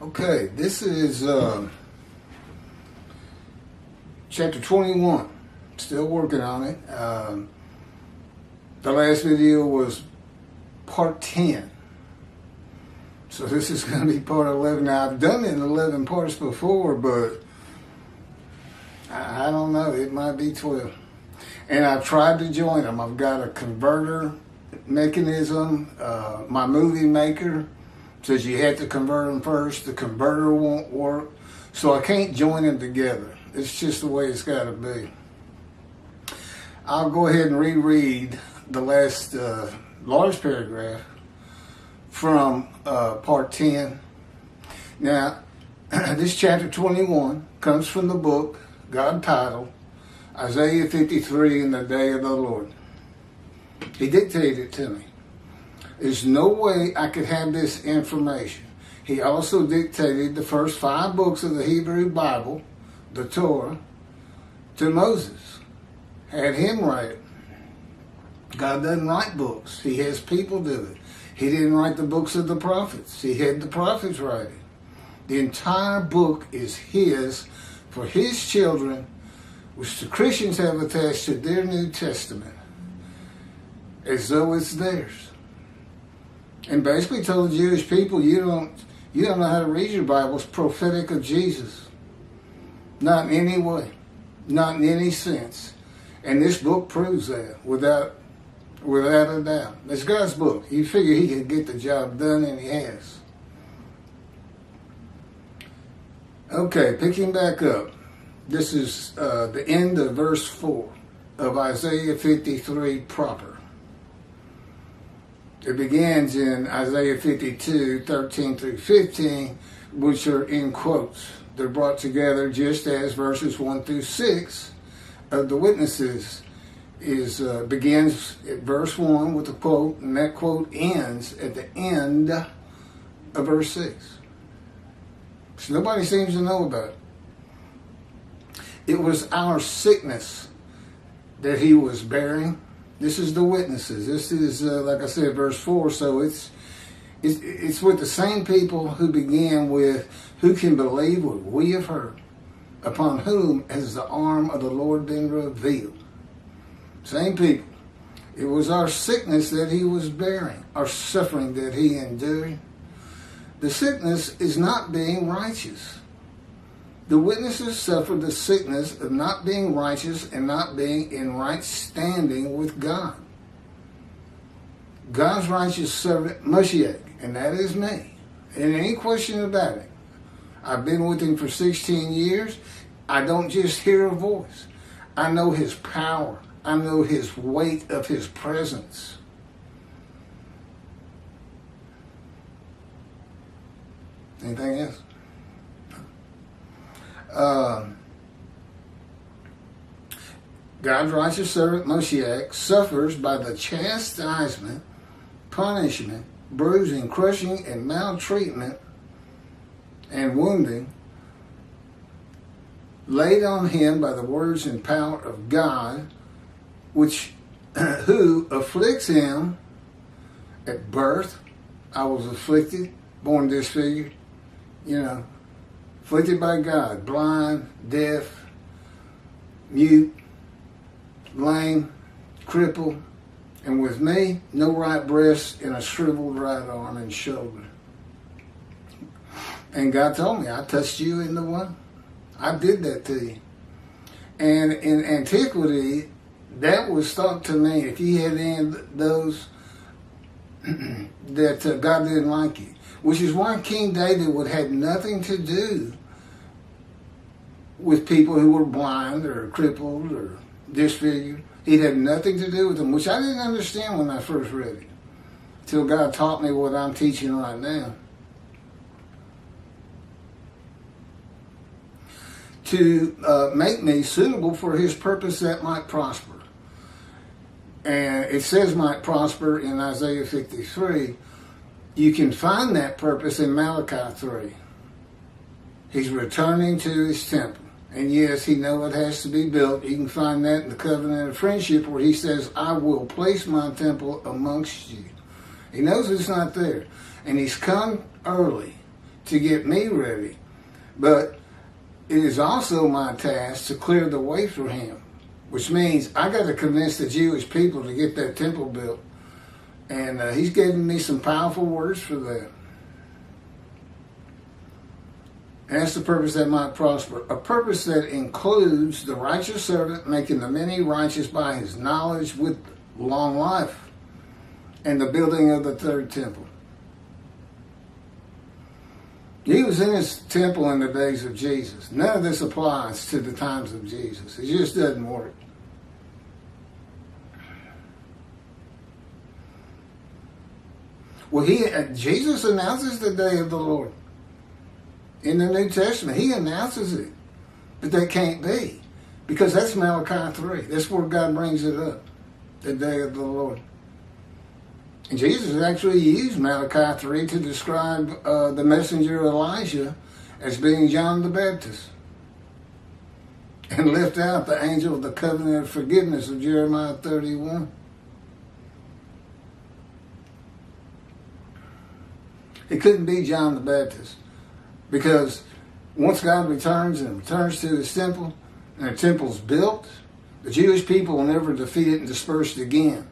Okay, this is chapter 21. Still working on it. The last video was part 10. So this is going to be part 11. Now, I've done it in 11 parts before, but I don't know. It might be 12. And I've tried to join them. I've got a converter mechanism. My movie maker says you have to convert them first. The converter won't work. So I can't join them together. It's just the way it's got to be. I'll go ahead and reread the last large paragraph from part 10. Now, this chapter 21 comes from the book, God titled, Isaiah 53 in the Day of the Lord. He dictated it to me. There's no way I could have this information. He also dictated the first 5 books of the Hebrew Bible, the Torah, to Moses. Had him write it. God doesn't write books. He has people do it. He didn't write the books of the prophets. He had the prophets write it. The entire book is his for his children, which the Christians have attached to their New Testament as though it's theirs. And basically told the Jewish people, you don't know how to read your Bible. It's prophetic of Jesus. Not in any way. Not in any sense. And this book proves that without a doubt. It's God's book. You figure he can get the job done, and he has. Okay, picking back up. This is the end of verse 4 of Isaiah 53 proper. It begins in Isaiah 52, 13 through 15, which are in quotes. They're brought together just as verses 1 through 6 of the witnesses begins at verse 1 with a quote, and that quote ends at the end of verse 6. So nobody seems to know about it. It was our sickness that he was bearing. This is the witnesses. This is, like I said, verse 4. So it's with the same people who began with, who can believe what we have heard, upon whom has the arm of the Lord been revealed. Same people. It was our sickness that he was bearing, our suffering that he endured. The sickness is not being righteous. The witnesses suffered the sickness of not being righteous and not being in right standing with God. God's righteous servant, Moshiach, and that is me. And any question about it. I've been with him for 16 years. I don't just hear a voice. I know his power. I know his weight of his presence. Anything else? God's righteous servant Moshiach suffers by the chastisement, punishment, bruising, crushing, and maltreatment and wounding laid on him by the words and power of God, which who afflicts him at birth. I was afflicted, born disfigured, afflicted by God, blind, deaf, mute, lame, crippled, and with me, no right breast and a shriveled right arm and shoulder. And God told me, I touched you in the one. I did that to you. And in antiquity, that was thought to mean, if you had any of those, that God didn't like you. Which is why King David would have nothing to do with people who were blind or crippled or disfigured. He'd have nothing to do with them, which I didn't understand when I first read it, until God taught me what I'm teaching right now. To make me suitable for his purpose that might prosper. And it says might prosper in Isaiah 53. You can find that purpose in Malachi 3. He's returning to his temple. And yes, he knows it has to be built. You can find that in the covenant of friendship where he says, I will place my temple amongst you. He knows it's not there. And he's come early to get me ready. But it is also my task to clear the way for him, which means I got to convince the Jewish people to get that temple built. And he's given me some powerful words for that. And that's the purpose that might prosper. A purpose that includes the righteous servant making the many righteous by his knowledge with long life, and the building of the third temple. He was in his temple in the days of Jesus. None of this applies to the times of Jesus. It just doesn't work. Well, Jesus announces the day of the Lord. In the New Testament, he announces it. But that can't be. Because that's Malachi 3. That's where God brings it up. The day of the Lord. And Jesus actually used Malachi 3 to describe the messenger Elijah as being John the Baptist. And left out the angel of the covenant of forgiveness of Jeremiah 31. It couldn't be John the Baptist. Because once God returns to his temple, and the temple's built, the Jewish people will never defeat it and dispersed again.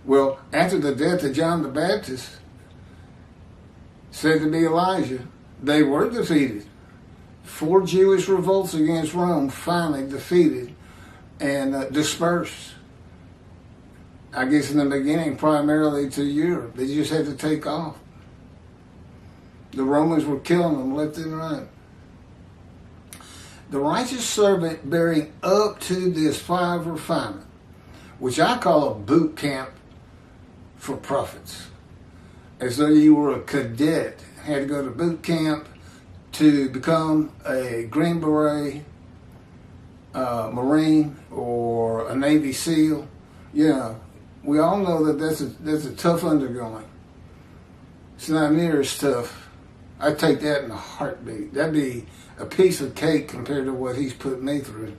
Well, after the death of John the Baptist, said to be Elijah, they were defeated. 4 Jewish revolts against Rome finally defeated and dispersed. I guess in the beginning primarily to Europe. They just had to take off. The Romans were killing them left and right. The righteous servant bearing up to this fire of refinement, which I call a boot camp for prophets. As though you were a cadet, had to go to boot camp to become a Green Beret, Marine, or a Navy SEAL. Yeah, we all know that that's a tough undergoing. It's not near as tough. I'd take that in a heartbeat. That'd be a piece of cake compared to what he's put me through.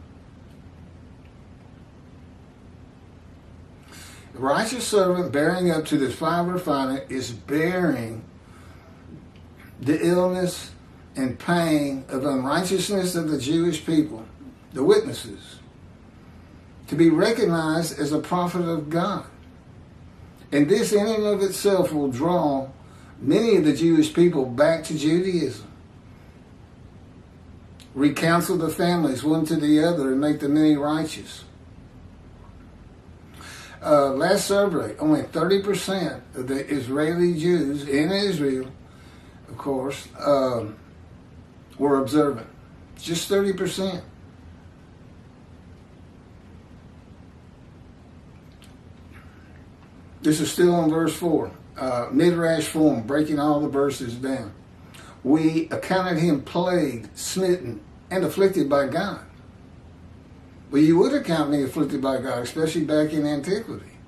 The righteous servant bearing up to this fire of refinement is bearing the illness and pain of unrighteousness of the Jewish people, the witnesses, to be recognized as a prophet of God. And this in and of itself will draw many of the Jewish people back to Judaism. Recounsel the families one to the other and make the many righteous. Last survey, only 30% of the Israeli Jews in Israel, of course, were observant. Just 30%. This is still in verse 4. Midrash form, breaking all the verses down. We accounted him plagued, smitten, and afflicted by God. Well, you would account me afflicted by God, especially back in antiquity.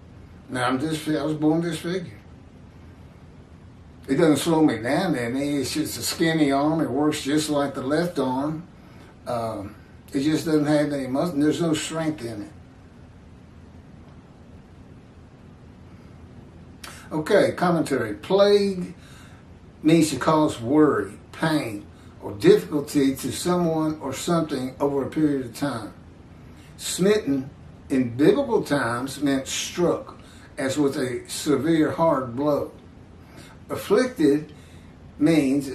Now, I was born disfigured. It doesn't slow me down any. It's just a skinny arm. It works just like the left arm. It just doesn't have any muscle. There's no strength in it. Okay, commentary. Plague means to cause worry, pain, or difficulty to someone or something over a period of time. Smitten in biblical times meant struck, as with a severe hard blow. Afflicted means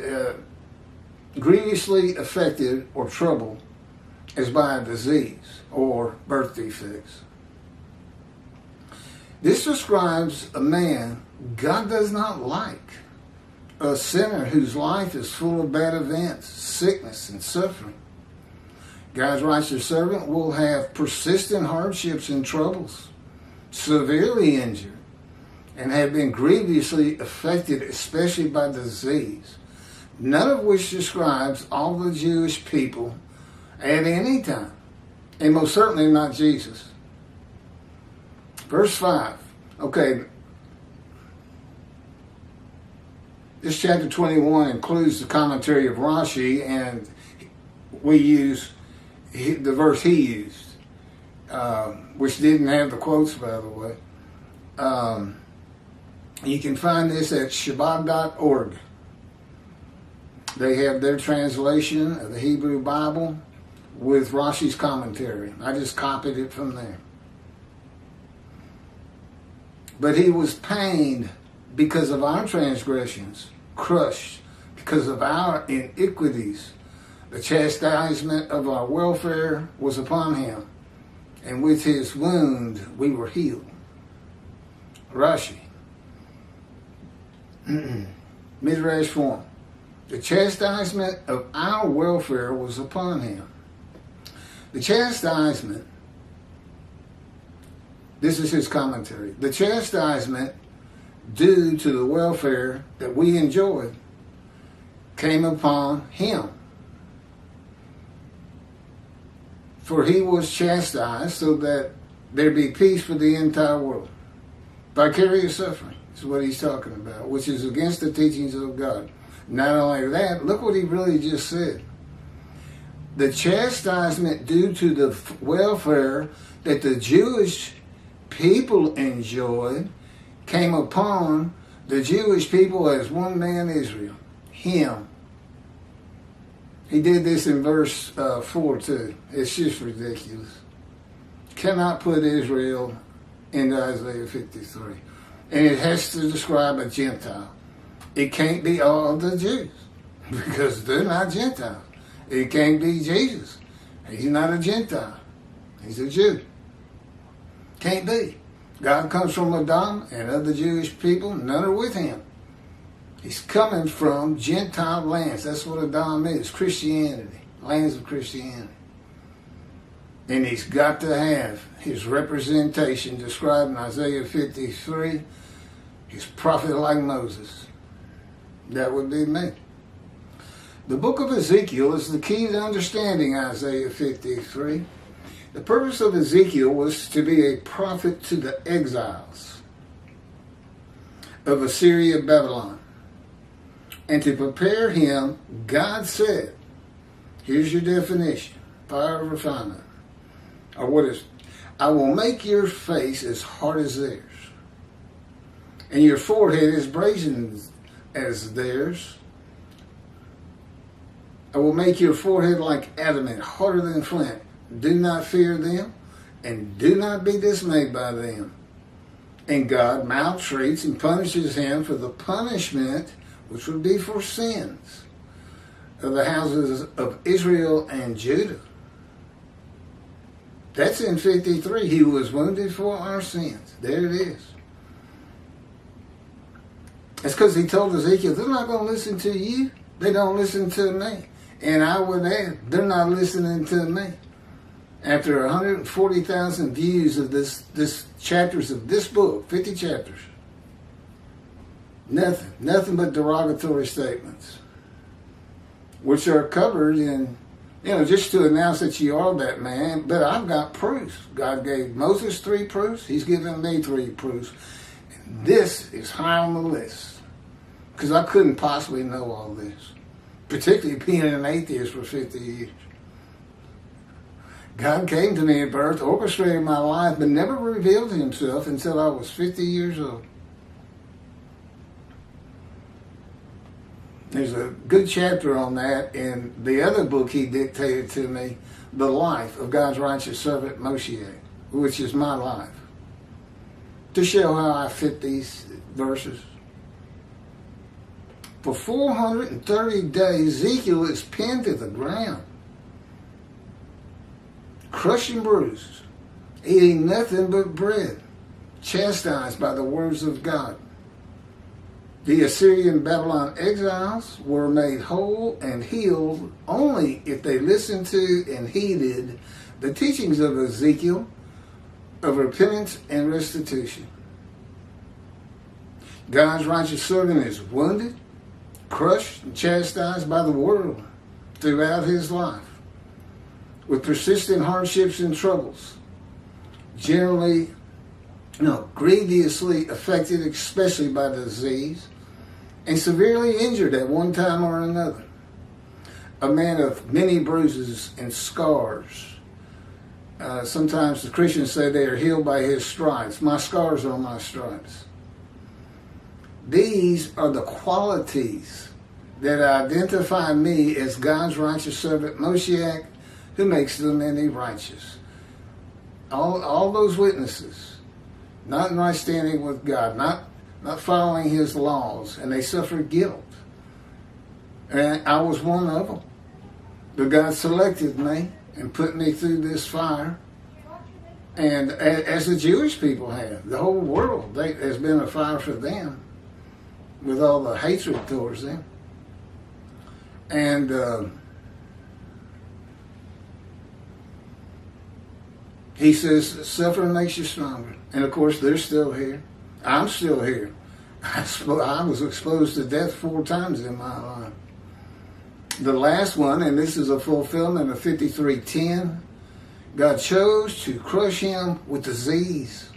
grievously affected or troubled, as by a disease or birth defects. This describes a man God does not like, a sinner whose life is full of bad events, sickness, and suffering. God's righteous servant will have persistent hardships and troubles, severely injured, and have been grievously affected, especially by disease, none of which describes all the Jewish people at any time, and most certainly not Jesus. Verse 5. Okay, this chapter 21 includes the commentary of Rashi, and we use the verse he used, which didn't have the quotes, by the way. You can find this at Shabbat.org. They have their translation of the Hebrew Bible with Rashi's commentary. I just copied it from there. But he was pained because of our transgressions, crushed because of our iniquities. The chastisement of our welfare was upon him, and with his wound we were healed. Rashi. Midrash form. The chastisement of our welfare was upon him. The chastisement, this is his commentary, the chastisement due to the welfare that we enjoyed came upon him. For he was chastised so that there be peace for the entire world. Vicarious suffering is what he's talking about, which is against the teachings of God. Not only that, look what he really just said. The chastisement due to the welfare that the Jewish people enjoyed came upon the Jewish people as one man Israel, him. He did this in verse 4 too. It's just ridiculous. Cannot put Israel into Isaiah 53. And it has to describe a Gentile. It can't be all the Jews because they're not Gentiles. It can't be Jesus. He's not a Gentile. He's a Jew. Can't be. God comes from Adam and other Jewish people. None are with him. He's coming from Gentile lands. That's what Adam is. Christianity. Lands of Christianity. And he's got to have his representation described in Isaiah 53. He's prophet like Moses. That would be me. The book of Ezekiel is the key to understanding Isaiah 53. The purpose of Ezekiel was to be a prophet to the exiles of Assyria, Babylon. And to prepare him, God said, here's your definition, fire of refinement. Or what is, I will make your face as hard as theirs, and your forehead as brazen as theirs. I will make your forehead like adamant, harder than flint. Do not fear them, and do not be dismayed by them. And God maltreats and punishes him for the punishment which would be for sins of the houses of Israel and Judah. That's in 53. He was wounded for our sins. There it is. It's because he told Ezekiel, they're not going to listen to you. They don't listen to me. And I would add, they're not listening to me. After 140,000 views of this chapters of this book, 50 chapters, nothing but derogatory statements, which are covered in, just to announce that you are that man. But I've got proofs. God gave Moses 3 proofs. He's given me 3 proofs. And this is high on the list because I couldn't possibly know all this, particularly being an atheist for 50 years. God came to me at birth, orchestrated my life, but never revealed himself until I was 50 years old. There's a good chapter on that in the other book he dictated to me, The Life of God's Righteous Servant Moshiach, which is my life, to show how I fit these verses. For 430 days, Ezekiel is pinned to the ground, crushed and bruised, eating nothing but bread, chastised by the words of God. The Assyrian Babylon exiles were made whole and healed only if they listened to and heeded the teachings of Ezekiel of repentance and restitution. God's righteous servant is wounded, crushed, and chastised by the world throughout his life, with persistent hardships and troubles, generally, grievously affected, especially by disease, and severely injured at one time or another. A man of many bruises and scars. Sometimes the Christians say they are healed by his stripes. My scars are my stripes. These are the qualities that identify me as God's righteous servant, Moshiach, who makes them any righteous. All those witnesses, not in right standing with God, not following his laws, and they suffer guilt. And I was one of them. But God selected me and put me through this fire. And as the Jewish people have, the whole world has been a fire for them with all the hatred towards them. And he says, suffering makes you stronger. And of course, they're still here. I'm still here. I was exposed to death 4 times in my life. The last one, and this is a fulfillment of 53:10, God chose to crush him with disease.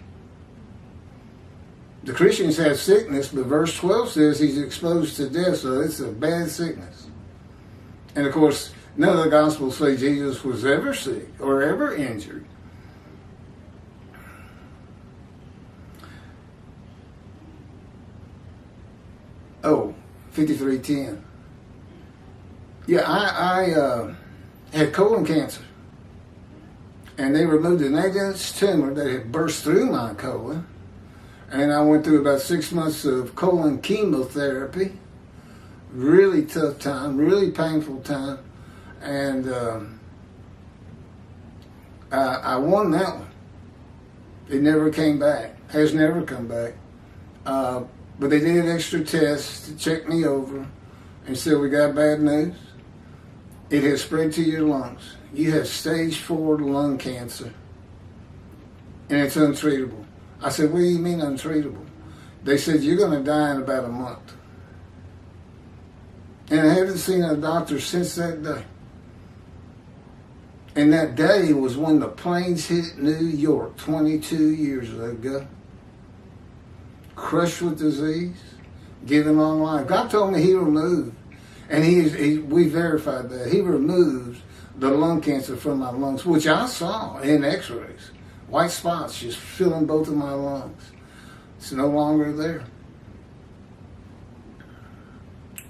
The Christians have sickness, but verse 12 says he's exposed to death, so it's a bad sickness. And of course, none of the Gospels say Jesus was ever sick or ever injured. Oh, 53:10. Yeah, I had colon cancer. And they removed an 8-inch tumor that had burst through my colon. And I went through about 6 months of colon chemotherapy. Really tough time, really painful time. And I won that one. It never came back. Has never come back. But they did extra tests to check me over and said, we got bad news. It has spread to your lungs. You have stage 4 lung cancer. And it's untreatable. I said, what do you mean untreatable? They said, you're going to die in about a month. And I haven't seen a doctor since that day. And that day was when the planes hit New York 22 years ago. Crushed with disease, given long life. God told me he removed, and we verified that, he removed the lung cancer from my lungs, which I saw in x-rays. White spots just filling both of my lungs. It's no longer there.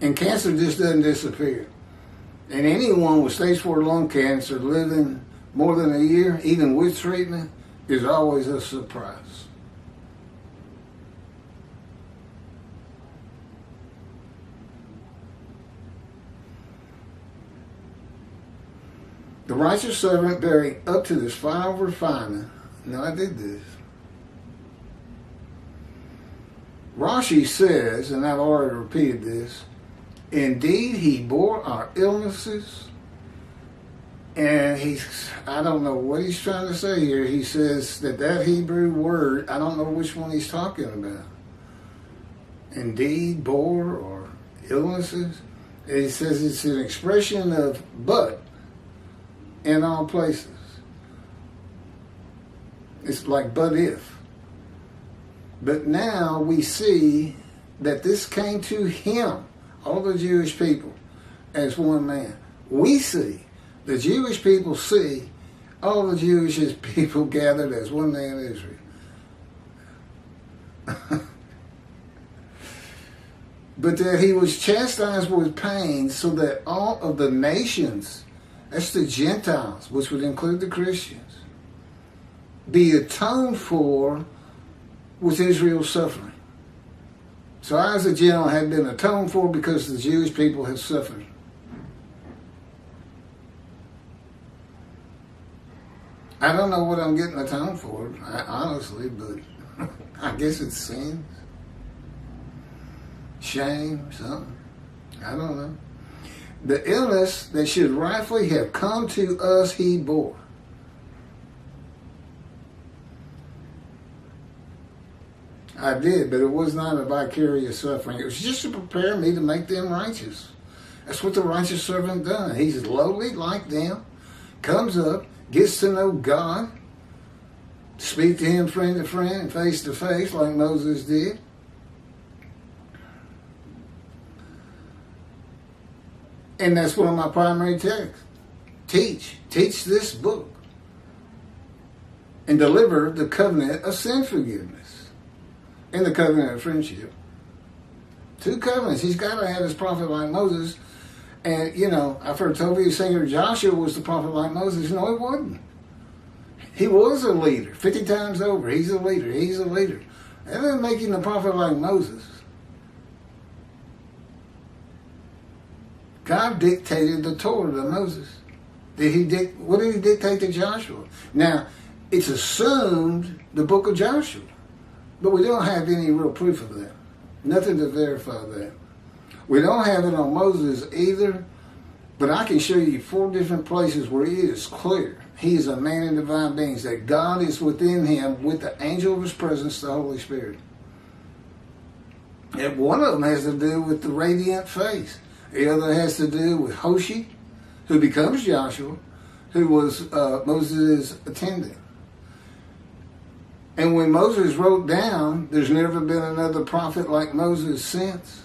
And cancer just doesn't disappear. And anyone with stage 4 lung cancer living more than a year, even with treatment, is always a surprise. The righteous servant bearing up to this final refinement. Now I did this. Rashi says, and I've already repeated this, indeed he bore our illnesses. And I don't know what he's trying to say here. He says that Hebrew word, I don't know which one he's talking about. Indeed bore or illnesses. He says it's an expression of but in all places. It's like but if. But now we see that this came to him, all the Jewish people, as one man. We see, the Jewish people see, all the Jewish people gathered as one man Israel. But that he was chastised with pain so that all of the nations, that's the Gentiles, which would include the Christians, be atoned for with Israel's suffering. So I, as a Gentile, have been atoned for because the Jewish people have suffered. I don't know what I'm getting atoned for, honestly, but I guess it's sins, shame, something. I don't know. The illness that should rightfully have come to us, he bore. I did, but it was not a vicarious suffering. It was just to prepare me to make them righteous. That's what the righteous servant done. He's lowly like them, comes up, gets to know God, speak to him friend to friend, face to face, like Moses did. And that's one of my primary texts. Teach this book. And deliver the covenant of sin forgiveness. And the covenant of friendship. 2 covenants. He's got to have his prophet like Moses. And, you know, I've heard Toby singer Joshua was the prophet like Moses. No, he wasn't. He was a leader 50 times over. He's a leader. He's a leader. That doesn't make him the prophet like Moses. God dictated the Torah to Moses. What did he dictate to Joshua? Now, it's assumed the book of Joshua, but we don't have any real proof of that. Nothing to verify that. We don't have it on Moses either, but I can show you 4 different places where it is clear. He is a man in divine beings, that God is within him with the angel of his presence, the Holy Spirit. And one of them has to do with the radiant face. The other has to do with Hoshi, who becomes Joshua, who was Moses' attendant. And when Moses wrote down, there's never been another prophet like Moses since,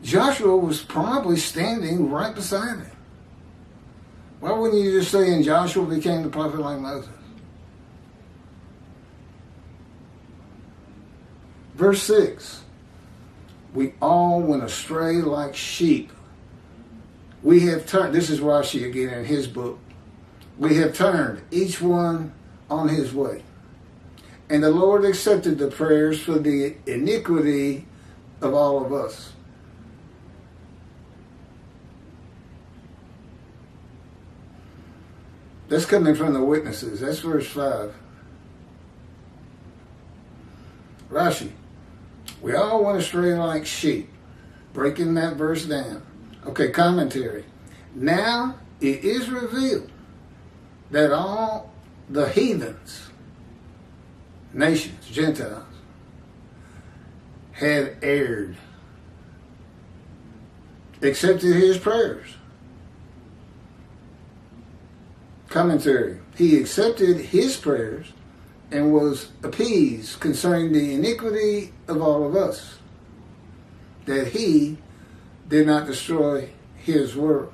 Joshua was probably standing right beside him. Why wouldn't you just say, and Joshua became the prophet like Moses? Verse 6. We all went astray like sheep. We have turned, this is Rashi again in his book. We have turned each one on his way. And the Lord accepted the prayers for the iniquity of all of us. That's coming from the witnesses. That's verse 5. Rashi. We all went astray like sheep. Breaking that verse down. Okay, commentary. Now it is revealed that all the heathens, nations, Gentiles, had erred, accepted his prayers. Commentary. He accepted his prayers and was appeased concerning the iniquity of all of us, that he did not destroy his world.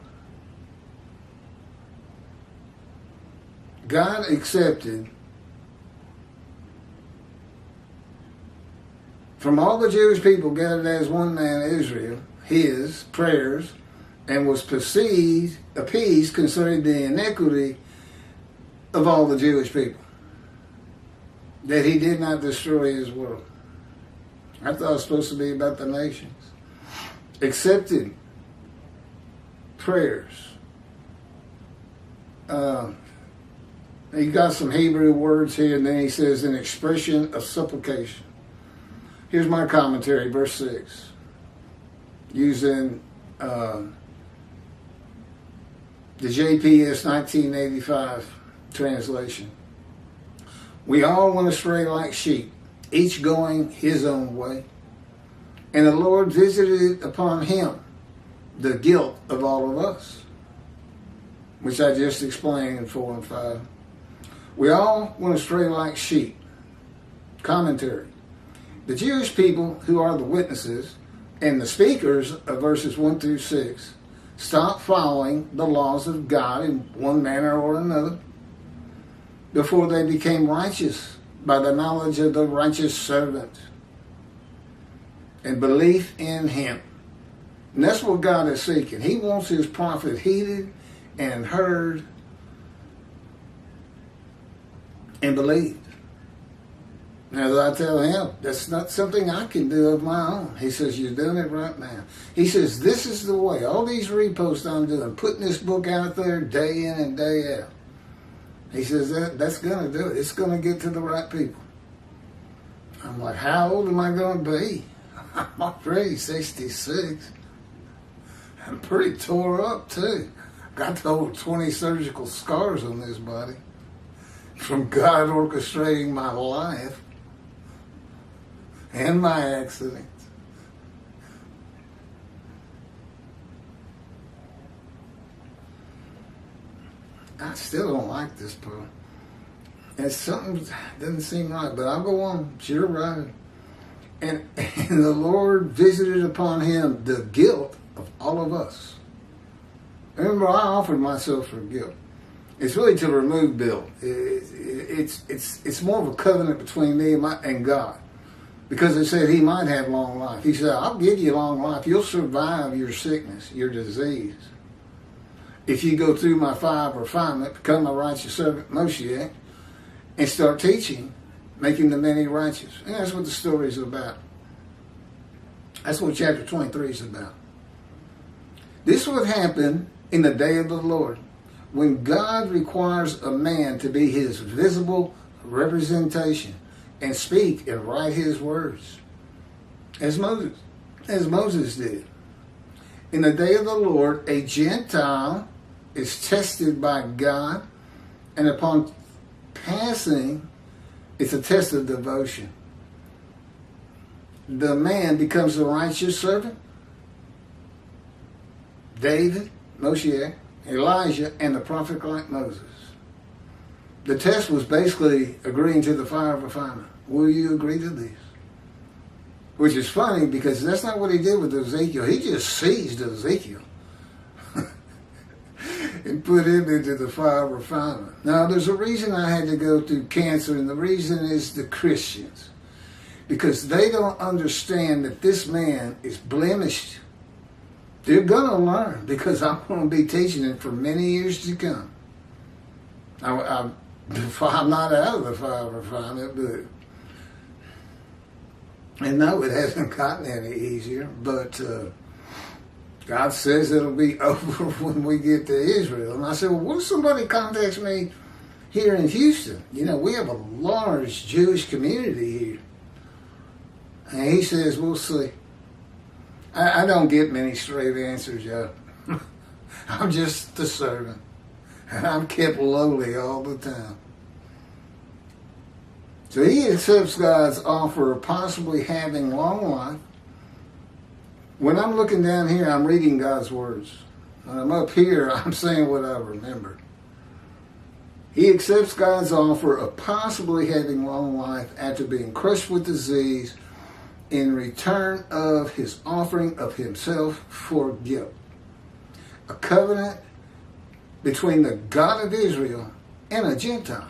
God accepted from all the Jewish people gathered as one man, Israel, his prayers, and was appeased concerning the iniquity of all the Jewish people, that he did not destroy his world. I thought it was supposed to be about the nations. Accepted prayers. He got some Hebrew words here, and then he says an expression of supplication. Here's my commentary, verse 6, using the JPS 1985 translation. We all went astray like sheep, each going his own way. And the Lord visited upon him the guilt of all of us, which I just explained in 4 and 5. We all went astray like sheep. Commentary. The Jewish people, who are the witnesses and the speakers of verses 1 through 6, stopped following the laws of God in one manner or another before they became righteous by the knowledge of the righteous servant and belief in him. And that's what God is seeking. He wants his prophet heeded and heard and believed. Now, I tell him, that's not something I can do of my own. He says, you're doing it right now. He says, this is the way. All these reposts I'm doing, putting this book out there day in and day out. He says, that's going to do it. It's going to get to the right people. I'm like, how old am I going to be? I'm already 66. I'm pretty tore up, too. Got over 20 surgical scars on this body from God orchestrating my life and my accidents. I still don't like this part. And something doesn't seem right, but I'll go on. You're right. And the Lord visited upon him the guilt of all of us. Remember, I offered myself for guilt. It's really to remove guilt. It's more of a covenant between me and God. Because it said he might have long life. He said, I'll give you long life. You'll survive your sickness, your disease. If you go through my fire of refinement, become a righteous servant, Moshiach, and start teaching, making the many righteous. And that's what the story is about. That's what chapter 23 is about. This would happen in the day of the Lord, when God requires a man to be his visible representation and speak and write his words, as Moses did. In the day of the Lord, a Gentile is tested by God, and upon passing, it's a test of devotion. The man becomes a righteous servant. David, Moshiach, Elijah, and the prophet like Moses. The test was basically agreeing to the fire of refinement. Will you agree to these? Which is funny because that's not what he did with Ezekiel. He just seized Ezekiel and put him into the fire of refinement. Now, there's a reason I had to go through cancer, and the reason is the Christians. Because they don't understand that this man is blemished. They're going to learn, because I'm going to be teaching it for many years to come. I'm not out of the fire of refinement, but... And no, it hasn't gotten any easier, but God says it'll be over when we get to Israel. And I said, well, what if somebody contacts me here in Houston? You know, we have a large Jewish community here. And he says, we'll see. I don't get many straight answers, y'all. I'm just the servant. And I'm kept lowly all the time. So he accepts God's offer of possibly having long life. When I'm looking down here, I'm reading God's words. When I'm up here, I'm saying what I remember. He accepts God's offer of possibly having long life after being crushed with disease in return of his offering of himself for guilt. A covenant between the God of Israel and a Gentile.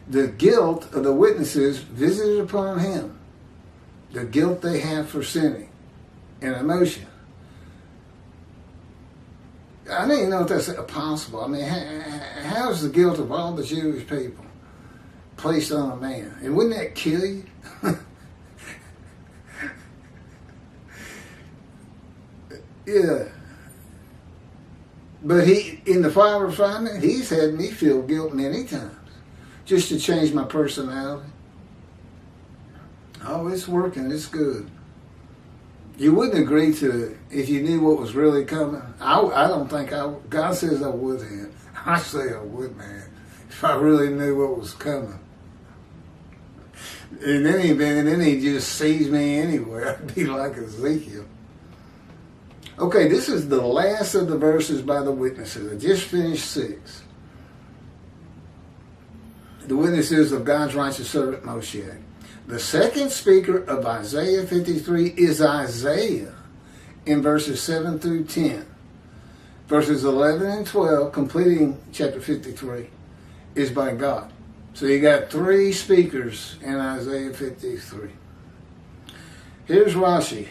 The guilt of the witnesses visited upon him, the guilt they have for sinning, and emotion. I don't even know if that's possible. I mean, how is the guilt of all the Jewish people placed on a man? And wouldn't that kill you? Yeah. But in the fire of refinement, he's had me feel guilt many times. Just to change my personality. Oh, it's working. It's good. You wouldn't agree to it if you knew what was really coming. I don't think God says I would have. I say I would, man. If I really knew what was coming. In any event, then he just sees me anywhere. I'd be like Ezekiel. Okay, this is the last of the verses by the witnesses. I just finished 6. The witnesses of God's righteous servant Moshiach. The second speaker of Isaiah 53 is Isaiah in verses 7 through 10. Verses 11 and 12, completing chapter 53, is by God. So you got 3 speakers in Isaiah 53. Here's Rashi.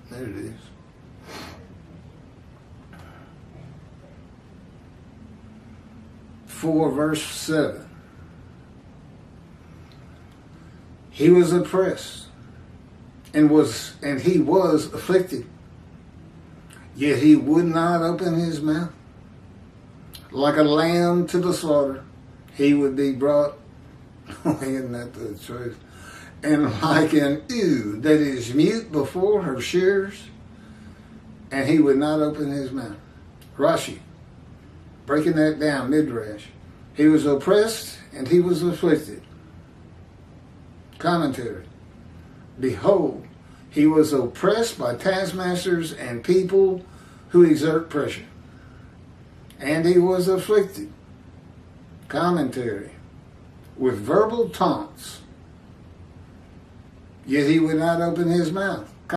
There it is. Verse 7. He was oppressed and he was afflicted, yet he would not open his mouth. Like a lamb to the slaughter, he would be brought. Isn't that the truth? And like an ewe that is mute before her shearers, and he would not open his mouth. Rashi, breaking that down, Midrash. He was oppressed and he was afflicted. Commentary. Behold, he was oppressed by taskmasters and people who exert pressure. And he was afflicted. Commentary. With verbal taunts. Yet he would not open his mouth.